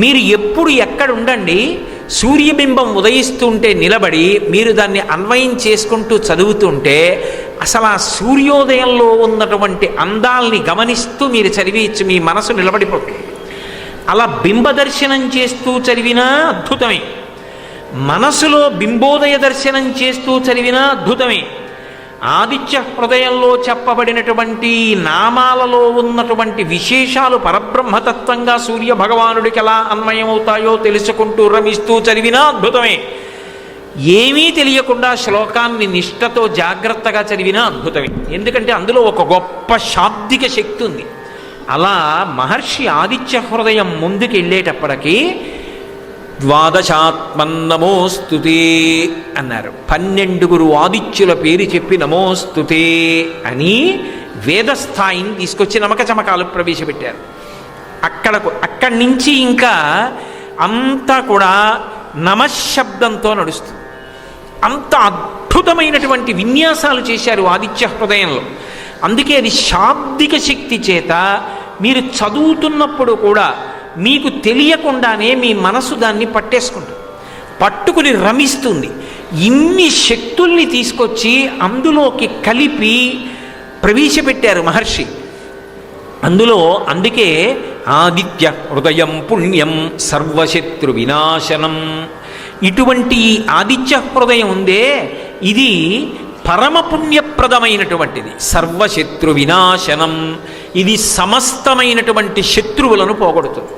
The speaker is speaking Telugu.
మీరు ఎప్పుడు ఎక్కడ ఉండండి, సూర్యబింబం ఉదయిస్తుంటే నిలబడి మీరు దాన్ని అన్వయం చేసుకుంటూ చదువుతుంటే అసలు ఆ సూర్యోదయంలో ఉన్నటువంటి అందాల్ని గమనిస్తూ మీరు చదివేయచ్చు, మీ మనసు నిలబడిపోతుంది. అలా బింబ దర్శనం చేస్తూ చదివినా అద్భుతమే, మనసులో బింబోదయ దర్శనం చేస్తూ చదివినా అద్భుతమే. ఆదిత్య హృదయంలో చెప్పబడినటువంటి నామాలలో ఉన్నటువంటి విశేషాలు పరబ్రహ్మతత్వంగా సూర్య భగవానుడికి ఎలా అన్వయమవుతాయో తెలుసుకుంటూ రమిస్తూ చదివినా అద్భుతమే. ఏమీ తెలియకుండా శ్లోకాన్ని నిష్ఠతో జాగ్రత్తగా చదివినా అద్భుతమే. ఎందుకంటే అందులో ఒక గొప్ప శాబ్దిక శక్తి ఉంది. అలా మహర్షి ఆదిత్య హృదయం ముందుకు వెళ్ళేటప్పటికీ ద్వాదశాత్మన్నమోస్తుతే అన్నారు. 12 ఆదిత్యుల పేరు చెప్పి నమోస్తుతే అని వేదస్థాయిని తీసుకొచ్చి నమక చమకాలు ప్రవేశపెట్టారు. అక్కడి నుంచి ఇంకా అంతా కూడా నమశబ్దంతో నడుస్తుంది. అంత అద్భుతమైనటువంటి విన్యాసాలు చేశారు ఆదిత్య హృదయంలో. అందుకే అది శాబ్దిక శక్తి చేత మీరు చదువుతున్నప్పుడు కూడా మీకు తెలియకుండానే మీ మనసు దాన్ని పట్టుకుని రమిస్తుంది. ఇన్ని శక్తుల్ని తీసుకొచ్చి అందులోకి కలిపి ప్రవేశపెట్టారు మహర్షి. అందుకే ఆదిత్య హృదయం పుణ్యం సర్వశత్రు వినాశనం. ఇటువంటి ఆదిత్య హృదయం ఉందే, ఇది పరమ పుణ్యప్రదమైనటువంటిది. సర్వశత్రు వినాశనం, ఇది సమస్తమైనటువంటి శత్రువులను పోగొడుతుంది.